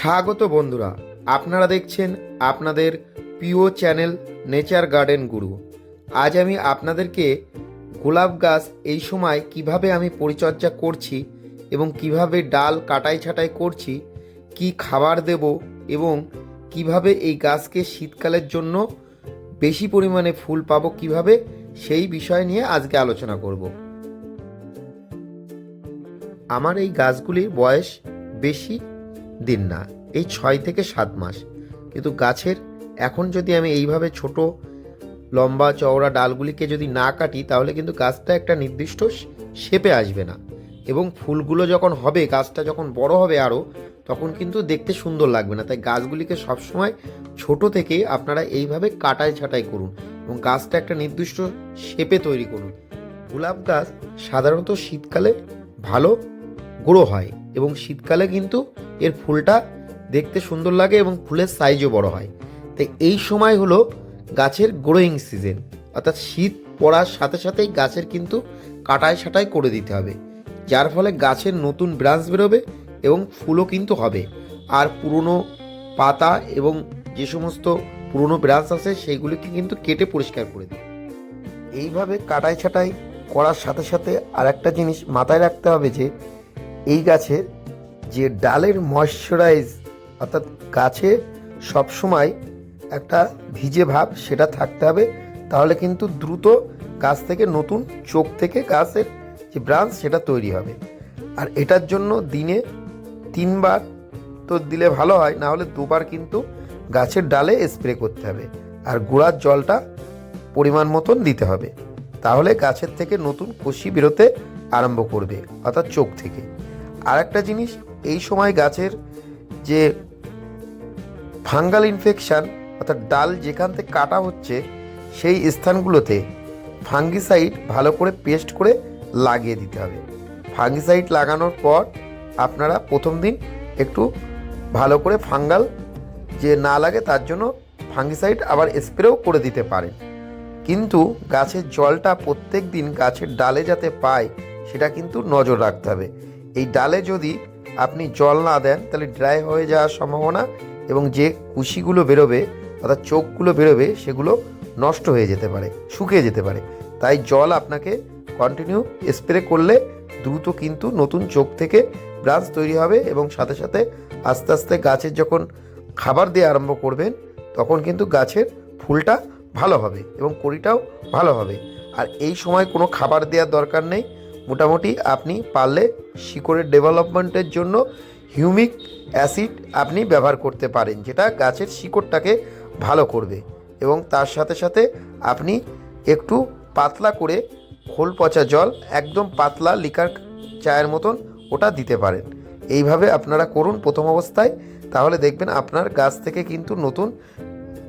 স্বাগত বন্ধুরা, আপনারা দেখছেন আপনাদের প্রিয় চ্যানেল নেচার গার্ডেন গুরু। আজ আমি আপনাদেরকে গোলাপ গাছ এই সময় কিভাবে আমি পরিচর্যা করছি এবং কিভাবে ডাল কাটাই ছাঁটাই করছি, কি খাবার দেব এবং কিভাবে এই গাছকে শীতকালের জন্য বেশি পরিমাণে ফুল পাবো কিভাবে, সেই বিষয় নিয়ে আজকে আলোচনা করব। আমার এই গাছগুলির বয়স বেশি দিন না, এই 6 থেকে 7 মাস, কিন্তু গাছের এখন যদি আমি এইভাবে ছোট লম্বা চওড়া ডালগুলিকে যদি না কাটি তাহলে কিন্তু গাছটা একটা নির্দিষ্ট শেপে আসবে না এবং ফুলগুলো যখন হবে, গাছটা যখন বড় হবে আরও, তখন কিন্তু দেখতে সুন্দর লাগবে না। তাই গাছগুলিকে সবসময় ছোট থেকে আপনারা এইভাবে কাটাই ছাঁটাই করুন এবং গাছটা একটা নির্দিষ্ট শেপে তৈরি করুন। গোলাপ গাছ সাধারণত শীতকালে ভালো গ্রো হয় এবং শীতকালে কিন্তু এর ফুলটা দেখতে সুন্দর লাগে এবং ফুলের সাইজও বড় হয়। তাই এই সময় হলো গাছের গ্রোয়িং সিজন, অর্থাৎ শীত পড়ার সাথে সাথেই গাছের কিন্তু কাটাই ছাঁটাই করে দিতে হবে, যার ফলে গাছের নতুন ব্রাঞ্চ বেরোবে এবং ফুলও কিন্তু হবে। আর পুরনো পাতা এবং যে সমস্ত পুরনো ব্রাঞ্চ আছে সেইগুলিকে কিন্তু কেটে পরিষ্কার করে দিই। এইভাবে কাটাই ছাঁটাই করার সাথে সাথে আর একটা জিনিস মাথায় রাখতে হবে যে এই গাছের যে ডালের ময়শ্চারাইজ, অর্থাৎ গাছে সবসময় একটা ভিজে ভাব সেটা থাকতে হবে, তাহলে কিন্তু দ্রুত গাছ থেকে নতুন চোখ থেকে গাছের যে ব্রাঞ্চ সেটা তৈরি হবে। আর এটার জন্য দিনে 3 বার তো দিলে ভালো হয়, না হলে 2 বার কিন্তু গাছের ডালে স্প্রে করতে হবে আর গোড়ার জলটা পরিমাণ মতন দিতে হবে, তাহলে গাছের থেকে নতুন কষি বেরোতে আরম্ভ করবে, অর্থাৎ চোখ থেকে। আর একটা জিনিস, এই সময় গাছের যে ফাঙ্গাল ইনফেকশান, অর্থাৎ ডাল যেখান থেকে কাটা হচ্ছে সেই স্থানগুলোতে ফাঙ্গিসাইড ভালো করে পেস্ট করে লাগিয়ে দিতে হবে। ফাঙ্গিসাইড লাগানোর পর আপনারা প্রথম দিন একটু ভালো করে ফাঙ্গাল যে না লাগে তার জন্য ফাঙ্গিসাইড আবার স্প্রেও করে দিতে পারেন, কিন্তু গাছের জলটা প্রত্যেক দিন গাছের ডালে যাতে পায় সেটা কিন্তু নজর রাখতে হবে। এই ডালে যদি আপনি জল না দেন তাহলে ড্রাই হয়ে যাওয়ার সম্ভাবনা এবং যে কুশিগুলো বেরোবে অর্থাৎ চোখগুলো বেরোবে সেগুলো নষ্ট হয়ে যেতে পারে, শুকিয়ে যেতে পারে। তাই জল আপনাকে কন্টিনিউ স্প্রে করলে দ্রুত কিন্তু নতুন চোখ থেকে ব্রাঞ্চ তৈরি হবে এবং সাথে সাথে আস্তে আস্তে গাছের যখন খাবার দিয়ে আরম্ভ করবেন তখন কিন্তু গাছের ফুলটা ভালো হবে এবং কড়িটাও ভালো হবে। আর এই সময় কোনো খাবার দেওয়ার দরকার নেই, মোটামুটি আপনি পারলে শিকড়ের ডেভেলপমেন্টের জন্য হিউমিক অ্যাসিড আপনি ব্যবহার করতে পারেন, যেটা গাছের শিকড়টাকে ভালো করবে। এবং তার সাথে সাথে আপনি একটু পাতলা করে খোল পচা জল, একদম পাতলা লিকার চায়ের মতন ওটা দিতে পারেন। এইভাবে আপনারা করুন প্রথম অবস্থায়, তাহলে দেখবেন আপনার গাছ থেকে কিন্তু নতুন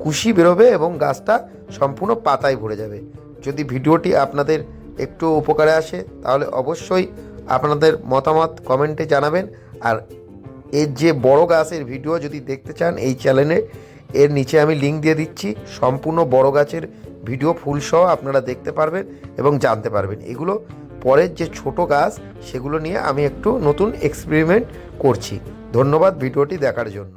কুশি বেরোবে এবং গাছটা সম্পূর্ণ পাতায় ভরে যাবে। যদি ভিডিওটি আপনাদের একটু উপকারে আসে তাহলে অবশ্যই আপনাদের মতামত কমেন্টে জানাবেন। আর এর যে বড় গাছের ভিডিও যদি দেখতে চান এই চ্যানেলে, এর নিচে আমি লিঙ্ক দিয়ে দিচ্ছি, সম্পূর্ণ বড় গাছের ভিডিও ফুলসহ আপনারা দেখতে পারবেন এবং জানতে পারবেন। এগুলো পরের যে ছোট গাছ সেগুলো নিয়ে আমি একটু নতুন এক্সপেরিমেন্ট করছি। ধন্যবাদ ভিডিওটি দেখার জন্য।